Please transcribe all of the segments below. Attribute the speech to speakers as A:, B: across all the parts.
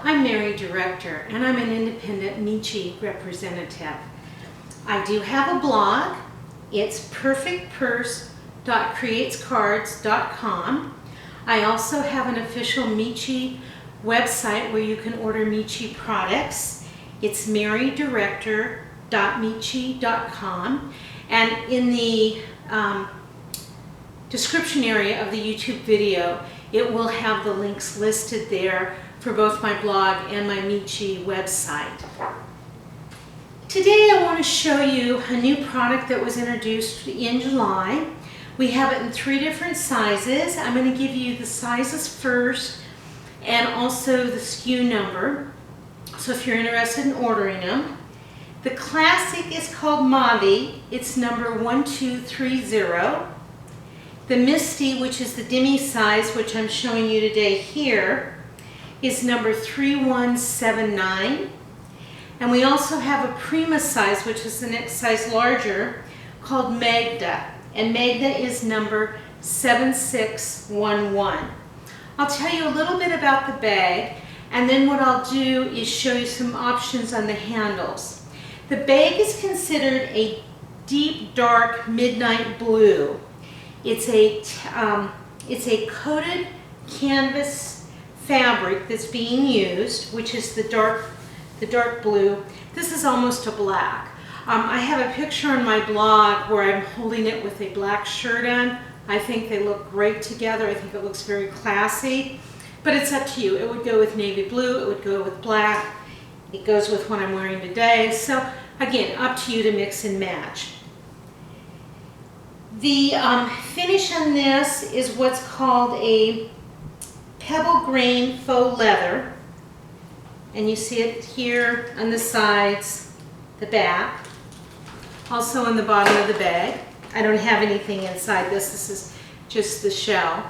A: I'm Mary Director, and I'm an independent Miche representative. I do have a blog. It's perfectpurse.createscards.com. I also have an official Miche website where you can order Miche products. It's marydirector.miche.com, and in the description area of the YouTube video, it will have the links listed there for both my blog and my Miche website. Today I want to show you a new product that was introduced in July. We have it in 3 different sizes. I'm going to give you the sizes first and also the SKU number, so if you're interested in ordering them. The Classic is called Mauve. It's number 1230. The Misty, which is the Demi size, which I'm showing you today here, is number 3179. And we also have a Prima size, which is the next size larger, called Magda. And Magda is number 7611. I'll tell you a little bit about the bag, and then what I'll do is show you some options on the handles. The bag is considered a deep, dark, midnight blue. It's a coated canvas fabric that's being used, which is the dark blue. This is almost a black. I have a picture on my blog where I'm holding it with a black shirt on. I think they look great together. I think it looks very classy, but it's up to you. It would go with navy blue, it would go with black, it goes with what I'm wearing today. So again, up to you to mix and match. The finish on this is what's called a pebble grain faux leather, and you see it here on the sides, the back, also on the bottom of the bag. I don't have anything inside this. This is just the shell.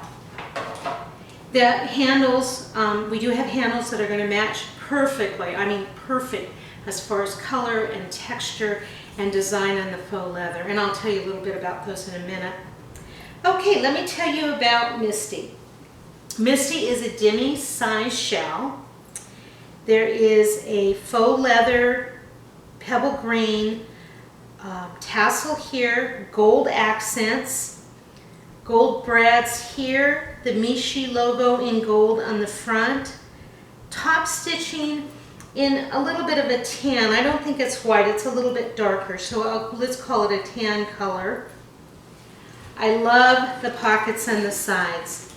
A: The handles, we do have handles that are going to match perfectly. I mean perfect as far as color and texture and design on the faux leather. And I'll tell you a little bit about those in a minute. Okay, let me tell you about Misty. Misty is a Demi size shell. There is a faux leather pebble green tassel here, gold accents, gold brads here, the Miche logo in gold on the front, top stitching in a little bit of a tan. I don't think it's white, it's a little bit darker, so let's call it a tan color. I love the pockets on the sides.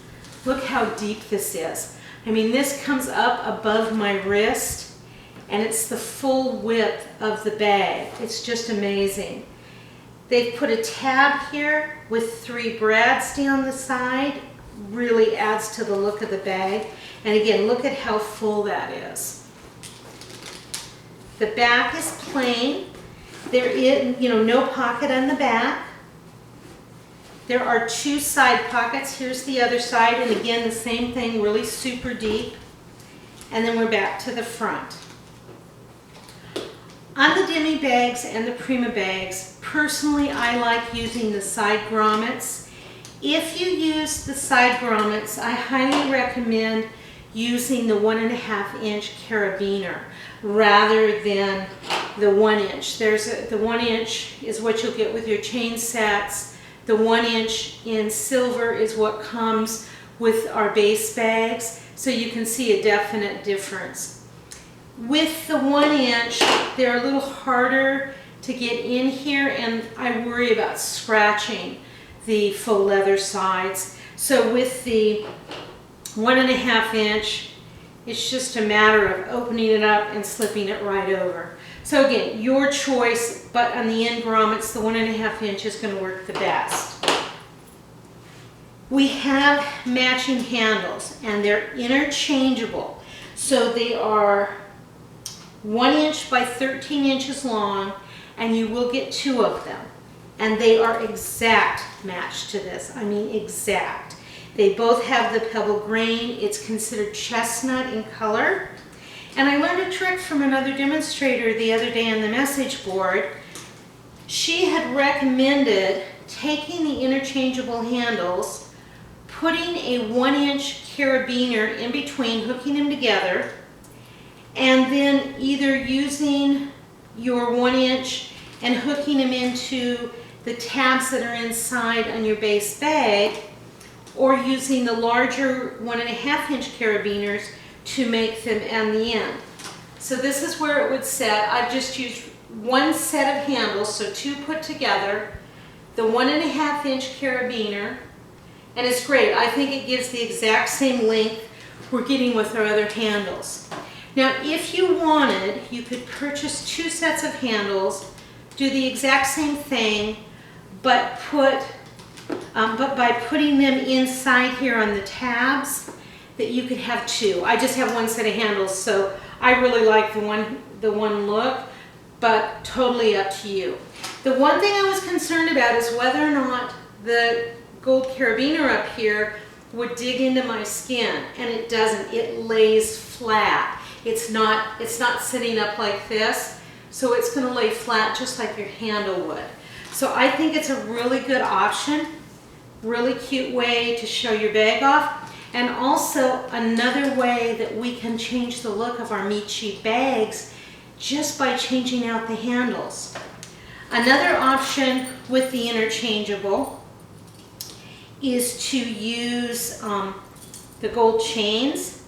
A: Look how deep this is. I mean, this comes up above my wrist, and it's the full width of the bag. It's just amazing. They've put a tab here with 3 brads down the side. Really adds to the look of the bag. And again, look at how full that is. The back is plain. There is, no pocket on the back. There are 2 side pockets. Here's the other side, and again, the same thing, really super deep. And then we're back to the front. On the Demi bags and the Prima bags, personally, I like using the side grommets. If you use the side grommets, I highly recommend using the 1.5 inch carabiner rather than the 1 inch. The 1 inch is what you'll get with your chain sets. The 1 inch in silver is what comes with our base bags, so you can see a definite difference. With the 1 inch, they're a little harder to get in here, and I worry about scratching the faux leather sides. So with the 1.5 inch, it's just a matter of opening it up and slipping it right over. So again, your choice, but on the end grommets, the 1.5 inch is going to work the best. We have matching handles, and they're interchangeable. So they are 1 inch by 13 inches long, and you will get 2 of them. And they are exact match to this. I mean exact. They both have the pebble grain. It's considered chestnut in color. And I learned a trick from another demonstrator the other day on the message board. She had recommended taking the interchangeable handles, putting a 1 inch carabiner in between, hooking them together, and then either using your 1-inch and hooking them into the tabs that are inside on your base bag, or using the larger 1.5-inch carabiners to make them on the end. So this is where it would set. I've just used one set of handles, so 2 put together, the 1.5-inch carabiner, and it's great. I think it gives the exact same length we're getting with our other handles. Now, if you wanted, you could purchase 2 sets of handles, do the exact same thing, but by putting them inside here on the tabs, that you could have 2. I just have 1 set of handles, so I really like the one look, but totally up to you. The one thing I was concerned about is whether or not the gold carabiner up here would dig into my skin, and it doesn't. It lays flat. It's not sitting up like this, so it's going to lay flat just like your handle would. So I think it's a really good option, really cute way to show your bag off, and also another way that we can change the look of our Miche bags just by changing out the handles. Another option with the interchangeable is to use the gold chains.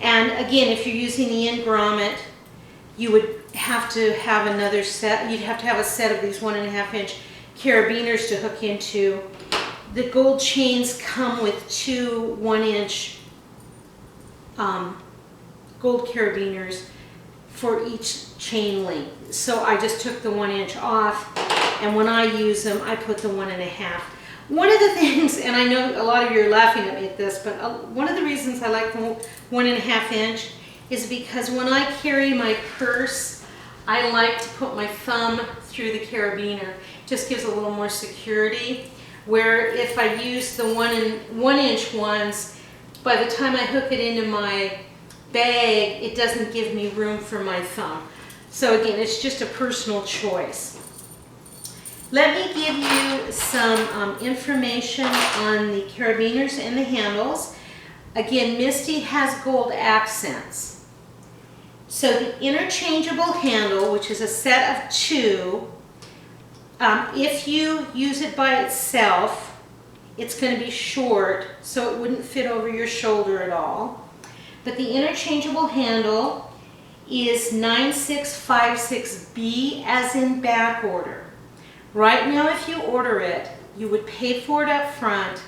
A: And again, if you're using the end grommet, you would have to have another set. You'd have to have a set of these 1.5-inch carabiners to hook into. The gold chains come with 2 1-inch gold carabiners for each chain length. So I just took the 1-inch off, and when I use them, I put the 1.5. One of the things, and I know a lot of you are laughing at me at this, but one of the reasons I like the 1.5-inch is because when I carry my purse, I like to put my thumb through the carabiner. It just gives a little more security. Where if I use the 1-inch ones, by the time I hook it into my bag, it doesn't give me room for my thumb. So again, it's just a personal choice. Let me give you some information on the carabiners and the handles. Again, Misty has gold accents. So the interchangeable handle, which is a set of 2, if you use it by itself, it's going to be short, so it wouldn't fit over your shoulder at all. But the interchangeable handle is 9656B, as in back order. Right now, if you order it, you would pay for it up front,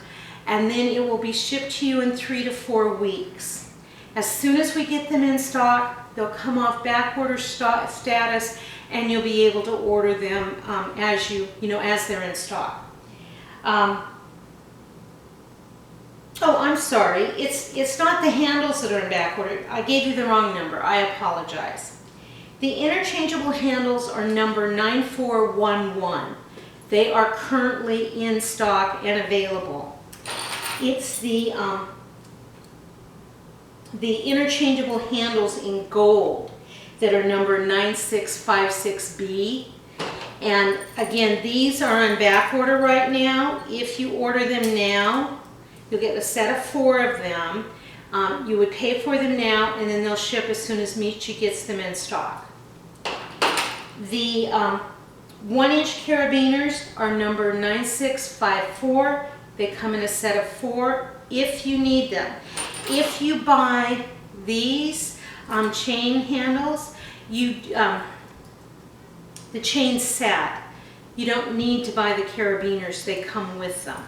A: and then it will be shipped to you in 3 to 4 weeks. As soon as we get them in stock, they'll come off back order status, and you'll be able to order them as they're in stock. Oh, I'm sorry. It's not the handles that are in back order. I gave you the wrong number. I apologize. The interchangeable handles are number 9411. They are currently in stock and available. It's the interchangeable handles in gold that are number 9656B. And again, these are on back order right now. If you order them now, you'll get a set of 4 of them. You would pay for them now, and then they'll ship as soon as Miche gets them in stock. The 1-inch carabiners are number 9654. They come in a set of 4 if you need them. If you buy these chain handles, the chain set, you don't need to buy the carabiners. They come with them.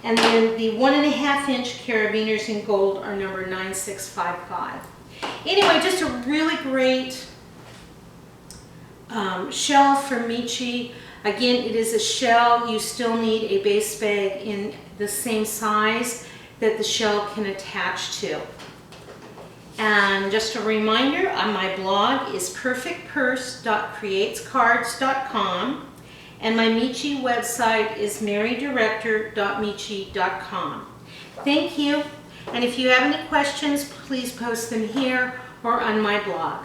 A: And then the 1.5-inch carabiners in gold are number 9655. Anyway, just a really great shell for Miche. Again, it is a shell. You still need a base bag in the same size that the shell can attach to. And just a reminder, on my blog is perfectpurse.createscards.com, and my Miche website is marydirector.miche.com. Thank you, and if you have any questions, please post them here or on my blog.